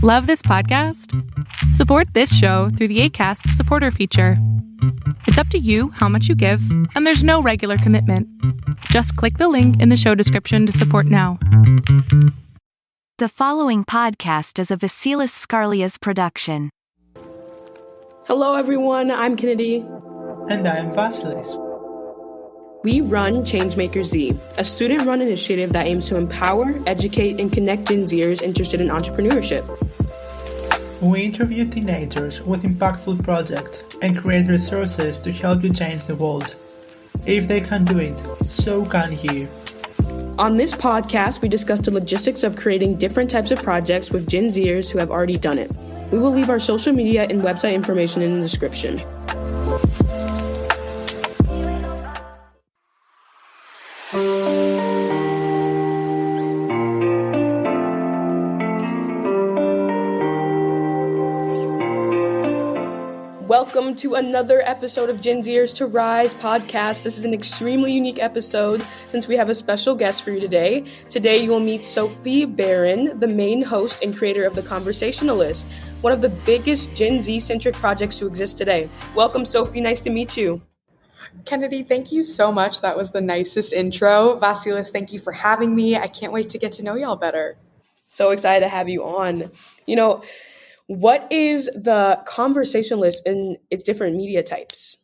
Love this podcast? Support this show through the Acast supporter feature. It's up to you how much you give, and there's no regular commitment. Just click the link in the show description to support now. The following podcast is a Vasilis Skarlias production. Hello everyone, I'm Kennedy. And I'm Vasilis. We run Changemaker Z, a student-run initiative that aims to empower, educate, and connect Gen Zers interested in entrepreneurship. We interview teenagers with impactful projects and create resources to help you change the world. If they can do it, so can you. On this podcast, we discuss the logistics of creating different types of projects with Gen Zers who have already done it. We will leave our social media and website information in the description. Welcome to another episode of Gen Zers to Rise podcast. This is an extremely unique episode since we have a special guest for you today. Today you will meet Sophie Beren, the main host and creator of The Conversationalist, one of the biggest Gen Z-centric projects to exist today. Welcome, Sophie. Nice to meet you. Kennedy, thank you so much. That was the nicest intro. Vasilis, thank you for having me. I can't wait to get to know y'all better. So excited to have you on. What is the Conversationalist in its different media types?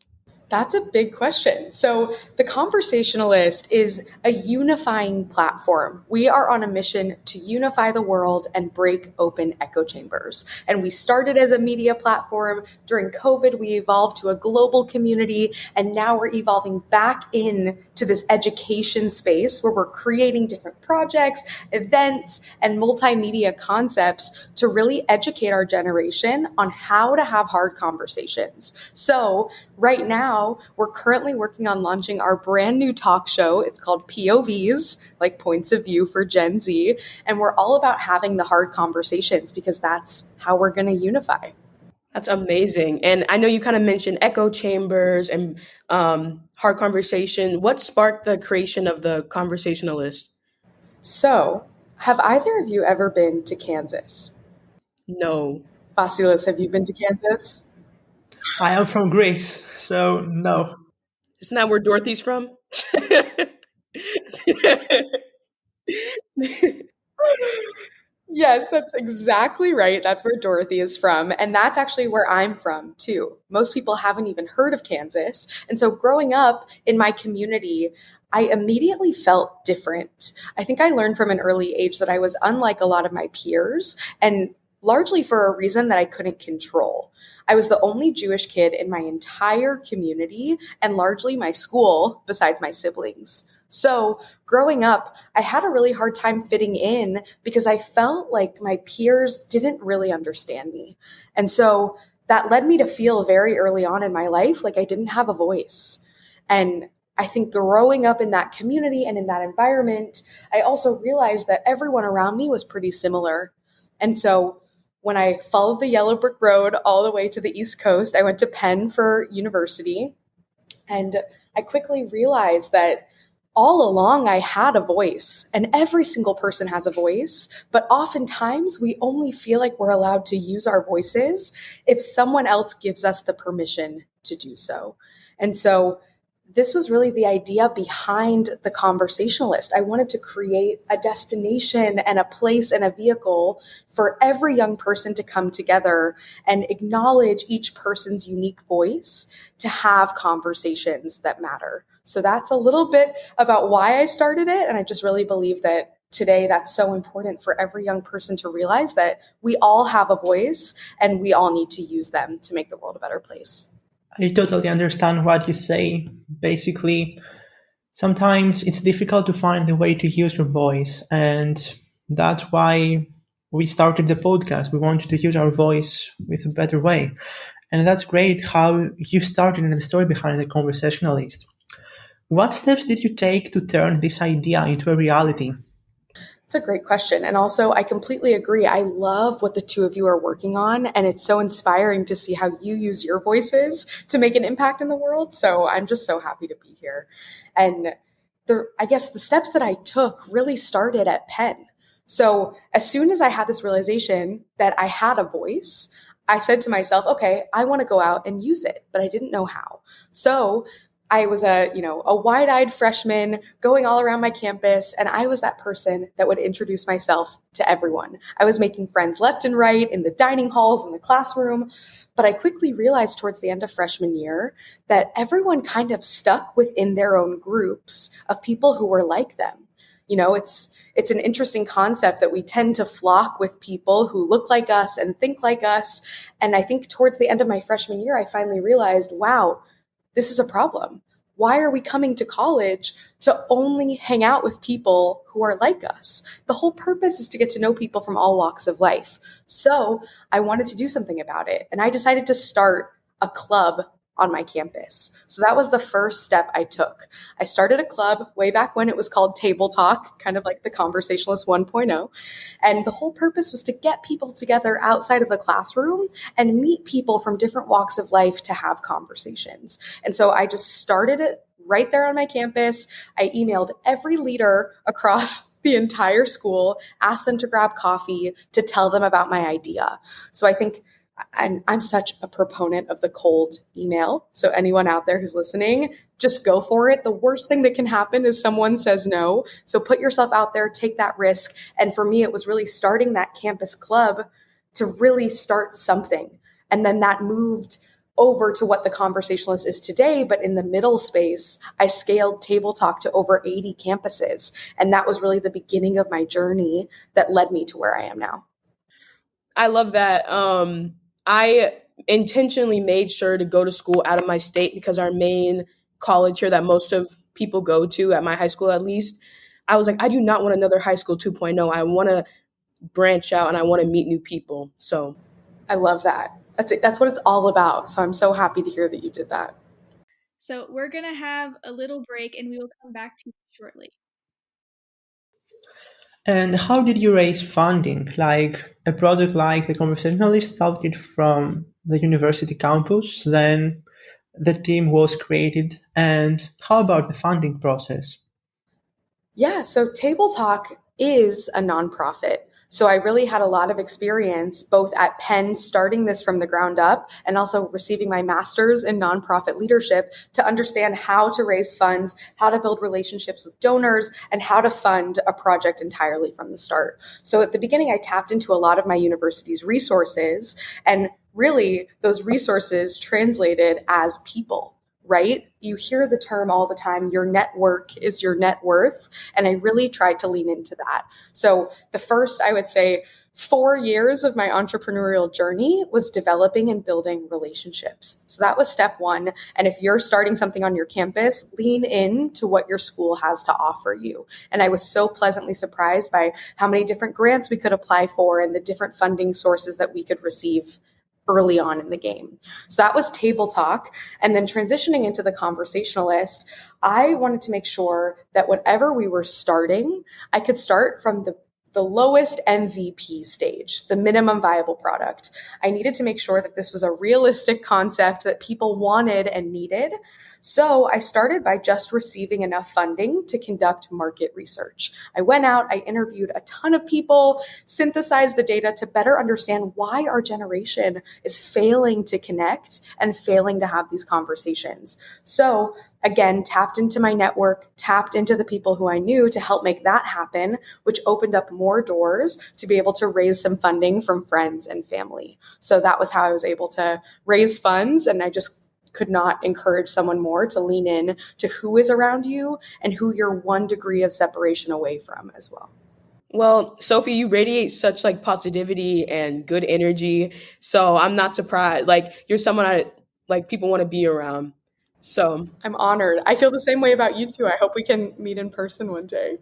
That's a big question. So The Conversationalist is a unifying platform. We are on a mission to unify the world and break open echo chambers. And we started as a media platform. During COVID, we evolved to a global community. And now we're evolving back into this education space where we're creating different projects, events, and multimedia concepts to really educate our generation on how to have hard conversations. So right now, we're currently working on launching our brand new talk show. It's called POVs, like Points of View for Gen Z. And we're all about having the hard conversations because that's how we're going to unify. That's amazing. And I know you kind of mentioned echo chambers and hard conversation. What sparked the creation of The Conversationalist? So, have either of you ever been to Kansas? No. Vasilis, have you been to Kansas? I am from Greece, so no. Isn't that where Dorothy's from? Yes, that's exactly right. That's where Dorothy is from. And that's actually where I'm from, too. Most people haven't even heard of Kansas. And so growing up in my community, I immediately felt different. I think I learned from an early age that I was unlike a lot of my peers, and largely for a reason that I couldn't control. I was the only Jewish kid in my entire community and largely my school, besides my siblings. So growing up, I had a really hard time fitting in because I felt like my peers didn't really understand me. And so that led me to feel very early on in my life like I didn't have a voice. And I think growing up in that community and in that environment, I also realized that everyone around me was pretty similar. And so when I followed the yellow brick road all the way to the East Coast, I went to Penn for university. And I quickly realized that all along I had a voice, and every single person has a voice. But oftentimes we only feel like we're allowed to use our voices if someone else gives us the permission to do so. And so this was really the idea behind The Conversationalist. I wanted to create a destination and a place and a vehicle for every young person to come together and acknowledge each person's unique voice to have conversations that matter. So that's a little bit about why I started it. And I just really believe that today that's so important for every young person to realize that we all have a voice and we all need to use them to make the world a better place. I totally understand what you say. Basically, sometimes it's difficult to find the way to use your voice. And that's why we started the podcast. We wanted to use our voice with a better way. And that's great how you started and the story behind The Conversationalist. What steps did you take to turn this idea into a reality? It's a great question. And also, I completely agree. I love what the two of you are working on. And it's so inspiring to see how you use your voices to make an impact in the world. So I'm just so happy to be here. And I guess the steps that I took really started at Penn. So as soon as I had this realization that I had a voice, I said to myself, okay, I want to go out and use it, but I didn't know how. So I was a wide-eyed freshman going all around my campus, and I was that person that would introduce myself to everyone. I was making friends left and right in the dining halls, in the classroom, but I quickly realized towards the end of freshman year that everyone kind of stuck within their own groups of people who were like them. It's an interesting concept that we tend to flock with people who look like us and think like us. And I think towards the end of my freshman year, I finally realized, wow, this is a problem. Why are we coming to college to only hang out with people who are like us? The whole purpose is to get to know people from all walks of life. So I wanted to do something about it. And I decided to start a club on my campus. So that was the first step I took. I started a club way back when it was called Table Talk, kind of like the Conversationalist 1.0. And the whole purpose was to get people together outside of the classroom and meet people from different walks of life to have conversations. And so I just started it right there on my campus. I emailed every leader across the entire school, asked them to grab coffee to tell them about my idea. So I think I'm such a proponent of the cold email. So anyone out there who's listening, just go for it. The worst thing that can happen is someone says no. So put yourself out there, take that risk. And for me, it was really starting that campus club to really start something. And then that moved over to what the Conversationalist is today. But in the middle space, I scaled Table Talk to over 80 campuses. And that was really the beginning of my journey that led me to where I am now. I love that. I intentionally made sure to go to school out of my state because our main college here that most of people go to, at my high school at least, I was like, I do not want another high school 2.0. I want to branch out and I want to meet new people. So I love that. That's what it's all about. So I'm so happy to hear that you did that. So we're going to have a little break and we will come back to you shortly. And how did you raise funding? Like a project like The Conversationalist started from the university campus, then the team was created. And how about the funding process? Yeah, so Table Talk is a nonprofit. So I really had a lot of experience both at Penn starting this from the ground up and also receiving my master's in nonprofit leadership to understand how to raise funds, how to build relationships with donors, and how to fund a project entirely from the start. So at the beginning, I tapped into a lot of my university's resources, and really those resources translated as people. Right? You hear the term all the time, your network is your net worth. And I really tried to lean into that. So the first, I would say, 4 years of my entrepreneurial journey was developing and building relationships. So that was step one. And if you're starting something on your campus, lean into what your school has to offer you. And I was so pleasantly surprised by how many different grants we could apply for and the different funding sources that we could receive early on in the game. So that was Table Talk. And then transitioning into the Conversationalist, I wanted to make sure that whatever we were starting, I could start from the lowest MVP stage, the minimum viable product. I needed to make sure that this was a realistic concept that people wanted and needed. So I started by just receiving enough funding to conduct market research. I went out, I interviewed a ton of people, synthesized the data to better understand why our generation is failing to connect and failing to have these conversations. So again, tapped into my network, tapped into the people who I knew to help make that happen, which opened up more doors to be able to raise some funding from friends and family. So that was how I was able to raise funds. And I just could not encourage someone more to lean in to who is around you and who you're 1 degree of separation away from as well. Well, Sophie, you radiate such positivity and good energy. So I'm not surprised. You're someone people want to be around. So I'm honored. I feel the same way about you too. I hope we can meet in person one day.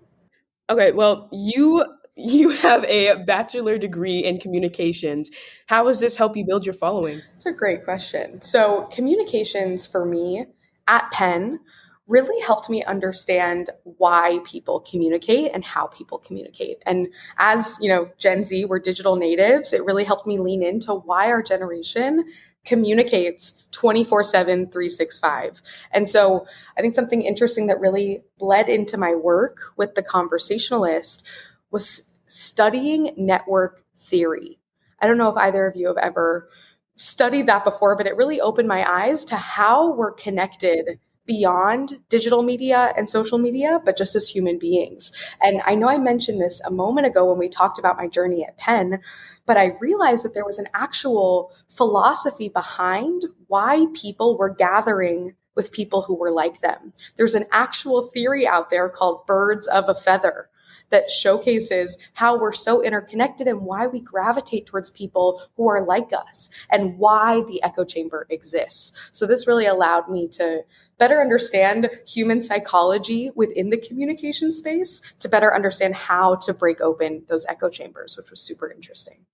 Okay, well, you have a bachelor degree in communications. How does this help you build your following? It's a great question. So communications for me at Penn really helped me understand why people communicate and how people communicate. And as, Gen Z, we're digital natives, it really helped me lean into why our generation communicates 24/7, 365. And so I think something interesting that really bled into my work with the Conversationalist was studying network theory. I don't know if either of you have ever studied that before, but it really opened my eyes to how we're connected beyond digital media and social media, but just as human beings. And I know I mentioned this a moment ago when we talked about my journey at Penn, but I realized that there was an actual philosophy behind why people were gathering with people who were like them. There's an actual theory out there called birds of a feather that showcases how we're so interconnected and why we gravitate towards people who are like us and why the echo chamber exists. So this really allowed me to better understand human psychology within the communication space, to better understand how to break open those echo chambers, which was super interesting.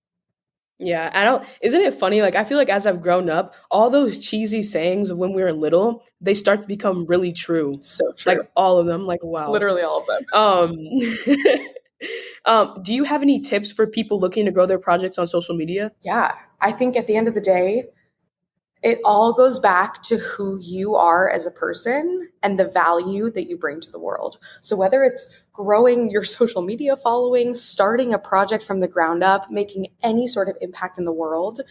Yeah, isn't it funny? Like, I feel like as I've grown up, all those cheesy sayings of when we were little, they start to become really true. So true. Like all of them, like, wow. Literally all of them. Do you have any tips for people looking to grow their projects on social media? Yeah, I think at the end of the day, it all goes back to who you are as a person and the value that you bring to the world. So whether it's growing your social media following, starting a project from the ground up, making any sort of impact in the world,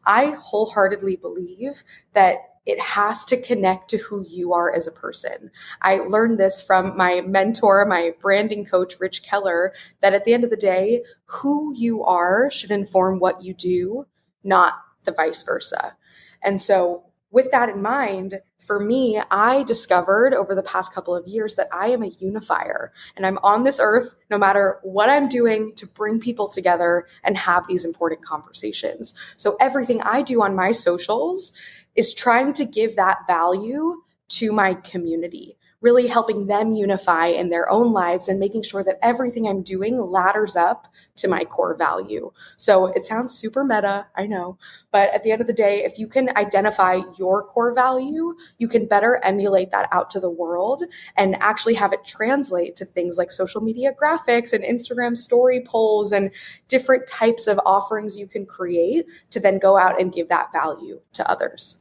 I wholeheartedly believe that it has to connect to who you are as a person. I learned this from my mentor, my branding coach, Rich Keller, that at the end of the day, who you are should inform what you do, not the vice versa. And so with that in mind, for me, I discovered over the past couple of years that I am a unifier and I'm on this earth, no matter what I'm doing, to bring people together and have these important conversations. So everything I do on my socials is trying to give that value to my community, really helping them unify in their own lives and making sure that everything I'm doing ladders up to my core value. So it sounds super meta, I know, but at the end of the day, if you can identify your core value, you can better emulate that out to the world and actually have it translate to things like social media graphics and Instagram story polls and different types of offerings you can create to then go out and give that value to others.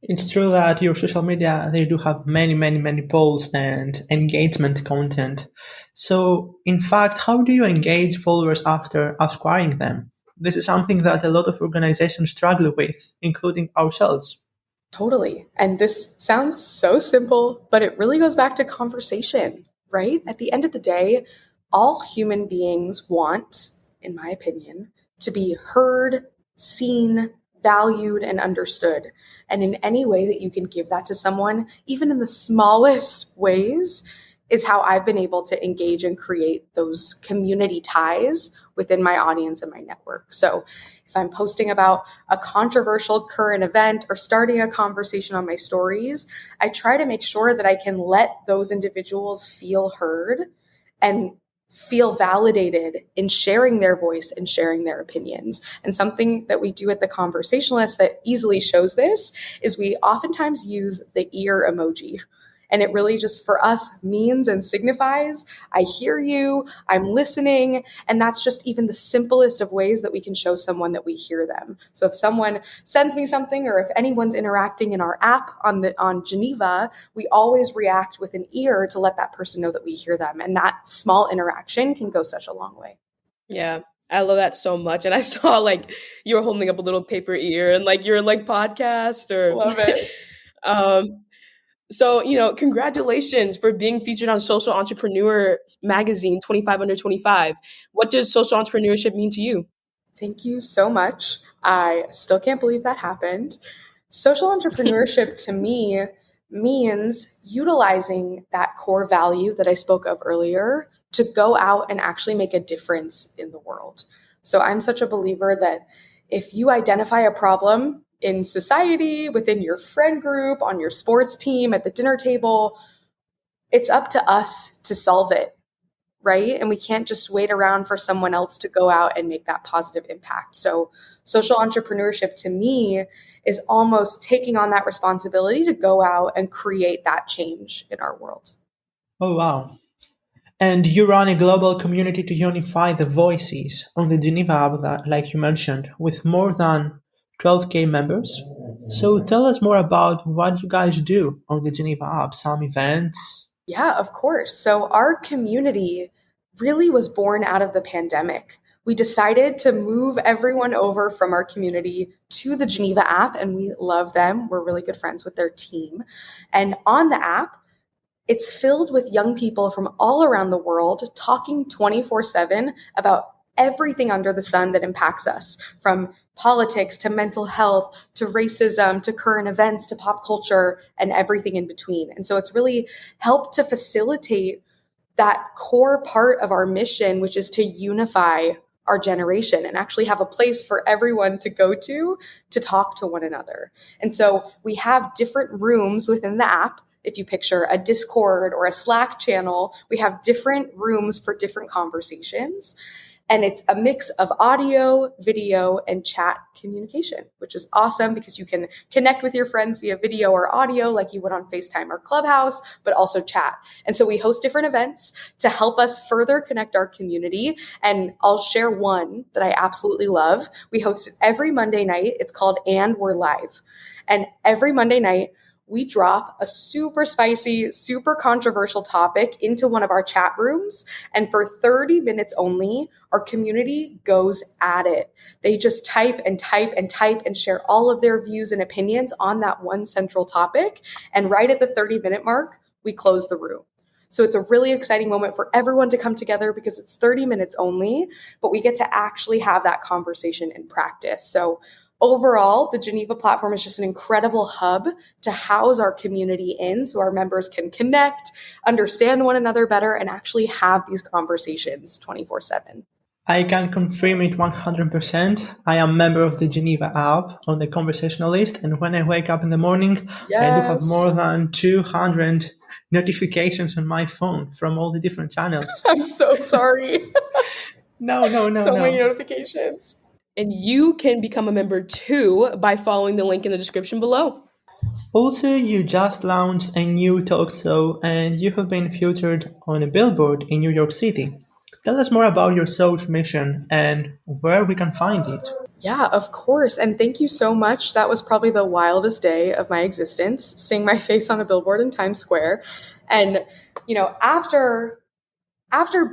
It's true that your social media, they do have many polls and engagement content. So, in fact, how do you engage followers after acquiring them? This is something that a lot of organizations struggle with, including ourselves. Totally. And this sounds so simple, but it really goes back to conversation, right? At the end of the day, all human beings want, in my opinion, to be heard, seen, valued, and understood. And in any way that you can give that to someone, even in the smallest ways, is how I've been able to engage and create those community ties within my audience and my network. So if I'm posting about a controversial current event or starting a conversation on my stories, I try to make sure that I can let those individuals feel heard and feel validated in sharing their voice and sharing their opinions. And something that we do at The Conversationalist that easily shows this is we oftentimes use the ear emoji. And it really just for us means and signifies, I hear you, I'm listening. And that's just even the simplest of ways that we can show someone that we hear them. So if someone sends me something or if anyone's interacting in our app on Geneva, we always react with an ear to let that person know that we hear them. And that small interaction can go such a long way. Yeah. I love that so much. And I saw like you were holding up a little paper ear and like your like podcast or Love it. So, congratulations for being featured on Social Entrepreneur Magazine 25 Under 25. What does social entrepreneurship mean to you? Thank you so much. I still can't believe that happened. Social entrepreneurship to me means utilizing that core value that I spoke of earlier to go out and actually make a difference in the world. So I'm such a believer that if you identify a problem in society, within your friend group, on your sports team, at the dinner table, it's up to us to solve it, right? And we can't just wait around for someone else to go out and make that positive impact. So social entrepreneurship to me is almost taking on that responsibility to go out and create that change in our world. Oh, wow. And you run a global community to unify the voices on the Geneva app that, like you mentioned, with more than 12K members. So tell us more about what you guys do on the Geneva app, some events. Yeah, of course. So our community really was born out of the pandemic. We decided to move everyone over from our community to the Geneva app, and we love them. We're really good friends with their team. And on the app, it's filled with young people from all around the world talking 24/7 about everything under the sun that impacts us, from politics to mental health to racism to current events to pop culture and everything in between. And so it's really helped to facilitate that core part of our mission, which is to unify our generation and actually have a place for everyone to go to talk to one another. And so we have different rooms within the app. If you picture a Discord or a Slack channel, we have different rooms for different conversations. And it's a mix of audio, video, and chat communication, which is awesome because you can connect with your friends via video or audio like you would on FaceTime or Clubhouse, but also chat. And so we host different events to help us further connect our community. And I'll share one that I absolutely love. We host it every Monday night. It's called And We're Live. And every Monday night, we drop a super spicy, super controversial topic into one of our chat rooms. And for 30 minutes only, our community goes at it. They just type and type and type and share all of their views and opinions on that one central topic. And right at the 30-minute mark, we close the room. So it's a really exciting moment for everyone to come together because it's 30 minutes only, but we get to actually have that conversation in practice. So overall, the Geneva platform is just an incredible hub to house our community in so our members can connect, understand one another better, and actually have these conversations 24/7. I can confirm it 100%. I am a member of the Geneva app on the conversational list, and when I wake up in the morning, I do have more than 200 notifications on my phone from all the different channels. I'm so sorry. No. So many notifications. And you can become a member too by following the link in the description below. Also, you just launched a new talk show and you have been featured on a billboard in New York City. Tell us more about your show's mission and where we can find it. Yeah, of course. And thank you so much. That was probably the wildest day of my existence, seeing my face on a billboard in Times Square. And, after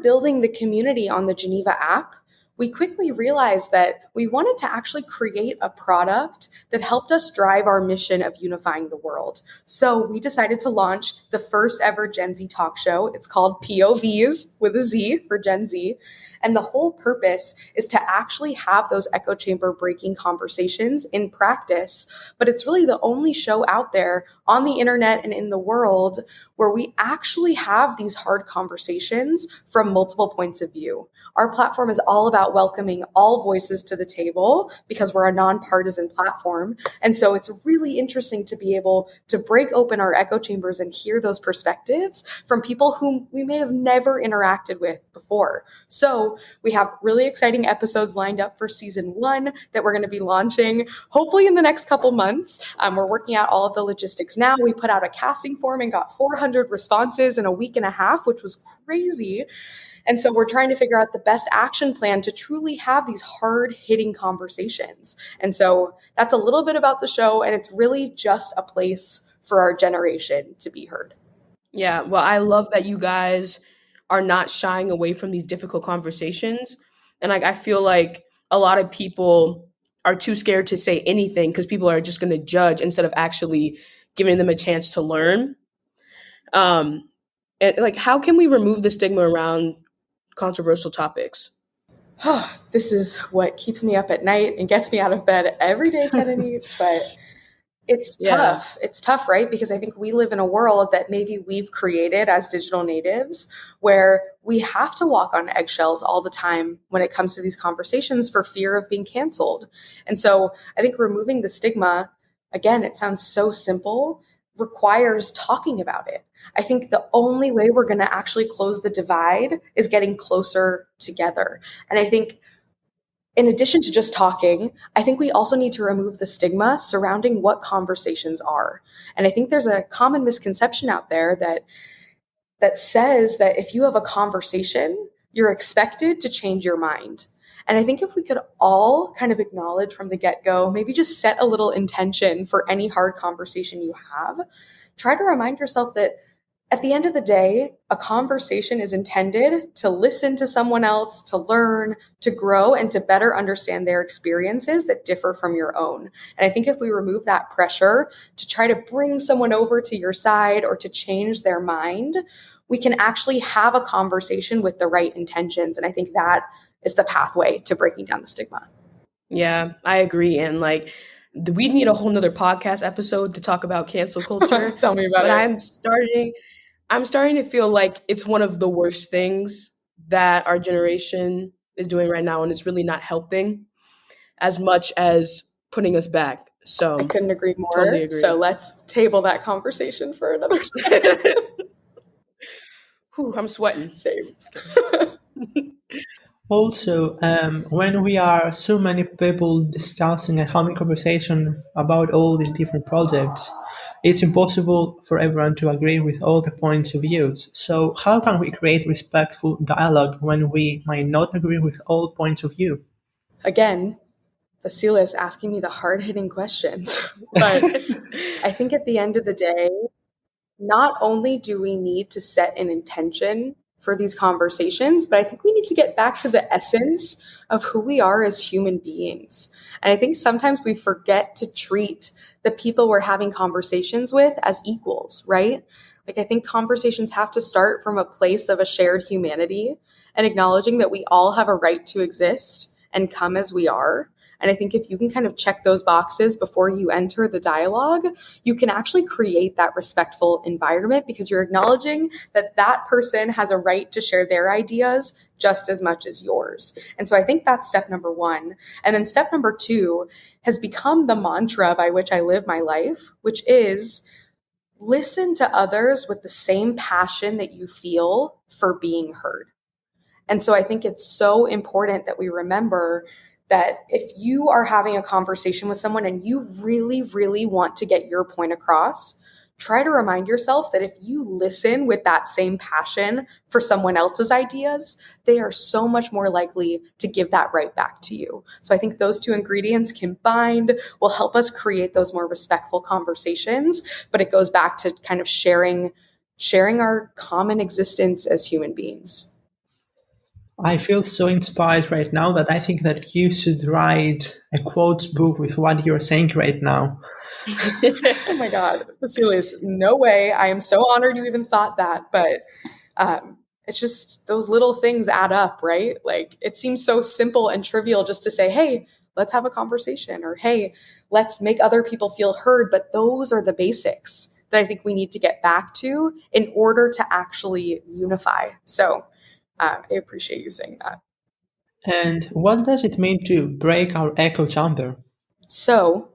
building the community on the Geneva app, we quickly realized that we wanted to actually create a product that helped us drive our mission of unifying the world. So we decided to launch the first ever Gen Z talk show. It's called POVs with a Z for Gen Z. And the whole purpose is to actually have those echo chamber breaking conversations in practice. But it's really the only show out there on the internet and in the world where we actually have these hard conversations from multiple points of view. Our platform is all about welcoming all voices to the table because we're a nonpartisan platform. And so it's really interesting to be able to break open our echo chambers and hear those perspectives from people whom we may have never interacted with before. So we have really exciting episodes lined up for season 1 that we're going to be launching hopefully in the next couple months. We're working out all of the logistics now. We put out a casting form and got 400 responses in a week and a half, which was crazy. And so we're trying to figure out the best action plan to truly have these hard-hitting conversations. And so that's a little bit about the show, and it's really just a place for our generation to be heard. Yeah, well, I love that you guys are not shying away from these difficult conversations. And I feel like a lot of people are too scared to say anything because people are just going to judge instead of actually giving them a chance to learn. And how can we remove the stigma around controversial topics? This is what keeps me up at night and gets me out of bed every day, Kennedy. But it's tough. It's tough, right? Because I think we live in a world that maybe we've created as digital natives where we have to walk on eggshells all the time when it comes to these conversations for fear of being canceled. And so I think removing the stigma, again, it sounds so simple, requires talking about it. I think the only way we're going to actually close the divide is getting closer together. And I think in addition to just talking, I think we also need to remove the stigma surrounding what conversations are. And I think there's a common misconception out there that says that if you have a conversation, you're expected to change your mind. And I think if we could all kind of acknowledge from the get-go, maybe just set a little intention for any hard conversation you have, try to remind yourself that at the end of the day, a conversation is intended to listen to someone else, to learn, to grow, and to better understand their experiences that differ from your own. And I think if we remove that pressure to try to bring someone over to your side or to change their mind, we can actually have a conversation with the right intentions. And I think that is the pathway to breaking down the stigma. Yeah, I agree. And like, we need a whole nother podcast episode to talk about cancel culture. Tell me about But it. I'm starting to feel like it's one of the worst things that our generation is doing right now, and it's really not helping as much as putting us back. So I couldn't agree more. Totally agree. So let's table that conversation for another time. Whew, I'm sweating. Same. Also, when we are so many people discussing and having conversation about all these different projects, it's impossible for everyone to agree with all the points of views. So how can we create respectful dialogue when we might not agree with all points of view? Again, Vasila is asking me the hard-hitting questions. But I think at the end of the day, not only do we need to set an intention for these conversations, but I think we need to get back to the essence of who we are as human beings. And I think sometimes we forget to treat the people we're having conversations with as equals, right? Like, I think conversations have to start from a place of a shared humanity and acknowledging that we all have a right to exist and come as we are. And I think if you can kind of check those boxes before you enter the dialogue, you can actually create that respectful environment because you're acknowledging that that person has a right to share their ideas just as much as yours. And so I think that's step number one. And then step number two has become the mantra by which I live my life, which is listen to others with the same passion that you feel for being heard. And so I think it's so important that we remember that if you are having a conversation with someone and you really, really want to get your point across, try to remind yourself that if you listen with that same passion for someone else's ideas, they are so much more likely to give that right back to you. So I think those two ingredients combined will help us create those more respectful conversations, but it goes back to kind of sharing our common existence as human beings. I feel so inspired right now that I think that you should write a quotes book with what you're saying right now. Oh my God, Vasilius, no way. I am so honored you even thought that, but it's just those little things add up, right? Like, it seems so simple and trivial just to say, hey, let's have a conversation, or hey, let's make other people feel heard. But those are the basics that I think we need to get back to in order to actually unify. So I appreciate you saying that. And what does it mean to break our echo chamber? So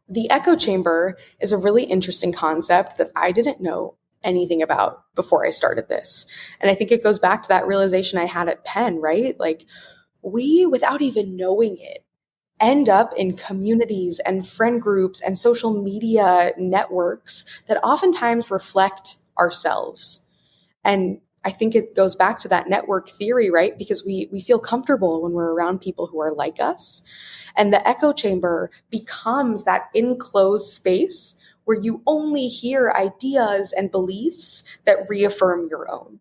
the echo chamber is a really interesting concept that I didn't know anything about before I started this. And I think it goes back to that realization I had at Penn, right? Like, we, without even knowing it, end up in communities and friend groups and social media networks that oftentimes reflect ourselves. And I think it goes back to that network theory, right? Because we feel comfortable when we're around people who are like us. And the echo chamber becomes that enclosed space where you only hear ideas and beliefs that reaffirm your own.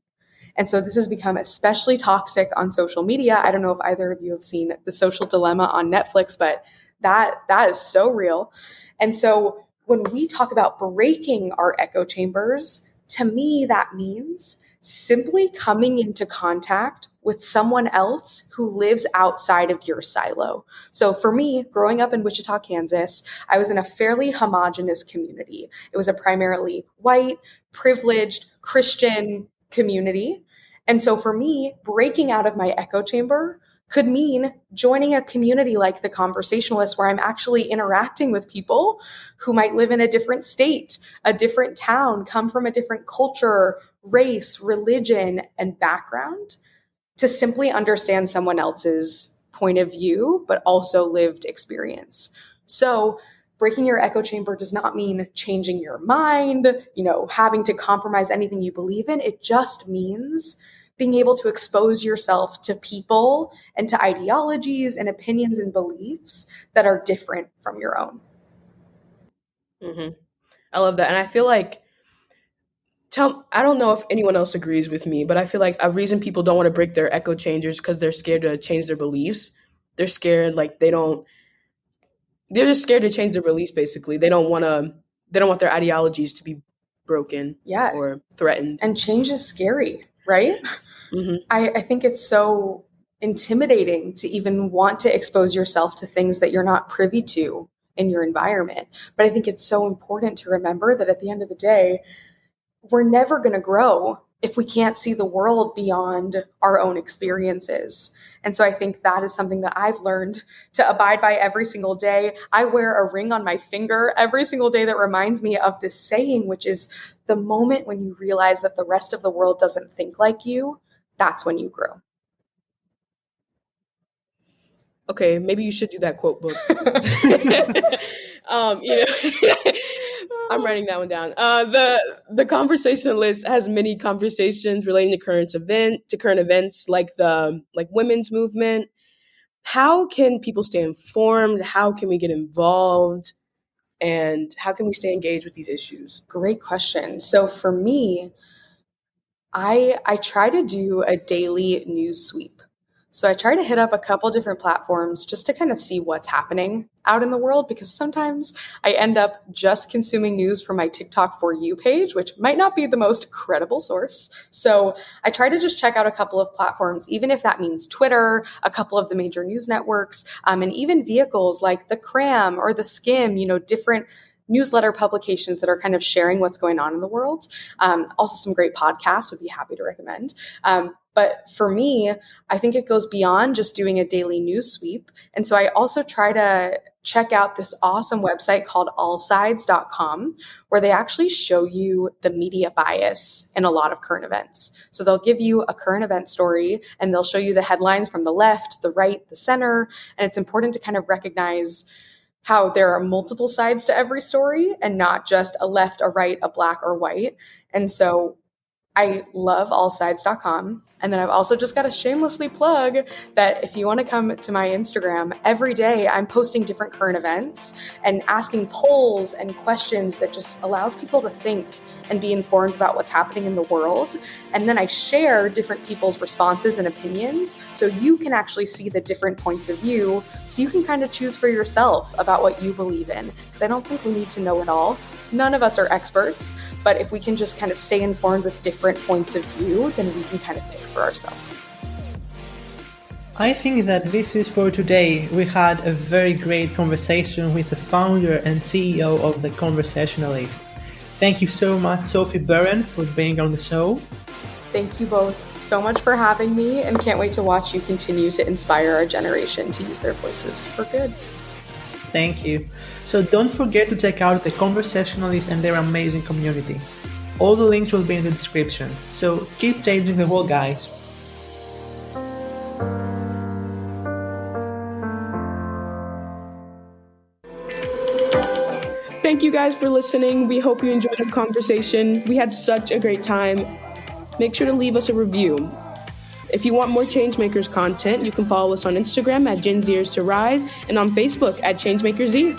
And so this has become especially toxic on social media. I don't know if either of you have seen The Social Dilemma on Netflix, but that is so real. And so when we talk about breaking our echo chambers, to me, that means simply coming into contact with someone else who lives outside of your silo. So for me, growing up in Wichita, Kansas, I was in a fairly homogenous community. It was a primarily white, privileged, Christian community. And so for me, breaking out of my echo chamber could mean joining a community like The Conversationalist, where I'm actually interacting with people who might live in a different state, a different town, come from a different culture, race, religion, and background, to simply understand someone else's point of view, but also lived experience. So breaking your echo chamber does not mean changing your mind, having to compromise anything you believe in. It just means being able to expose yourself to people and to ideologies and opinions and beliefs that are different from your own. Mm-hmm. I love that. And I feel like I don't know if anyone else agrees with me, but I feel like a reason people don't want to break their echo chambers because they're scared to change their beliefs. They're scared, like they're just scared to change their beliefs. Basically, they don't want their ideologies to be broken, or threatened. And change is scary, right? Mm-hmm. I think it's so intimidating to even want to expose yourself to things that you're not privy to in your environment. But I think it's so important to remember that at the end of the day, we're never going to grow if we can't see the world beyond our own experiences. And so I think that is something that I've learned to abide by every single day. I wear a ring on my finger every single day that reminds me of this saying, which is the moment when you realize that the rest of the world doesn't think like you, that's when you grow. Okay, maybe you should do that quote book. I'm writing that one down. The conversation list has many conversations relating to current events like women's movement. How can people stay informed? How can we get involved? And how can we stay engaged with these issues? Great question. So for me, I try to do a daily news sweep. So I try to hit up a couple different platforms just to kind of see what's happening out in the world, because sometimes I end up just consuming news from my TikTok For You page, which might not be the most credible source. So I try to just check out a couple of platforms, even if that means Twitter, a couple of the major news networks, and even vehicles like the Cram or the Skim, different newsletter publications that are kind of sharing what's going on in the world. Also some great podcasts would be happy to recommend. But for me, I think it goes beyond just doing a daily news sweep. And so I also try to check out this awesome website called allsides.com, where they actually show you the media bias in a lot of current events. So they'll give you a current event story and they'll show you the headlines from the left, the right, the center. And it's important to kind of recognize how there are multiple sides to every story and not just a left, a right, a black or white. And so I love allsides.com. And then I've also just got to shamelessly plug that if you want to come to my Instagram, every day I'm posting different current events and asking polls and questions that just allows people to think and be informed about what's happening in the world. And then I share different people's responses and opinions so you can actually see the different points of view, so you can kind of choose for yourself about what you believe in. Because I don't think we need to know it all. None of us are experts, but if we can just kind of stay informed with different points of view, then we can kind of pick for ourselves. I think that this is for today. We had a very great conversation with the founder and CEO of The Conversationalist. Thank you so much, Sophie Beren, for being on the show. Thank you both so much for having me, and can't wait to watch you continue to inspire our generation to use their voices for good. Thank you. So don't forget to check out The Conversationalist and their amazing community. All the links will be in the description. So keep changing the world, guys. Thank you guys for listening. We hope you enjoyed the conversation. We had such a great time. Make sure to leave us a review. If you want more Changemakers content, you can follow us on Instagram at Gen's Ears to Rise and on Facebook at ChangemakersZ.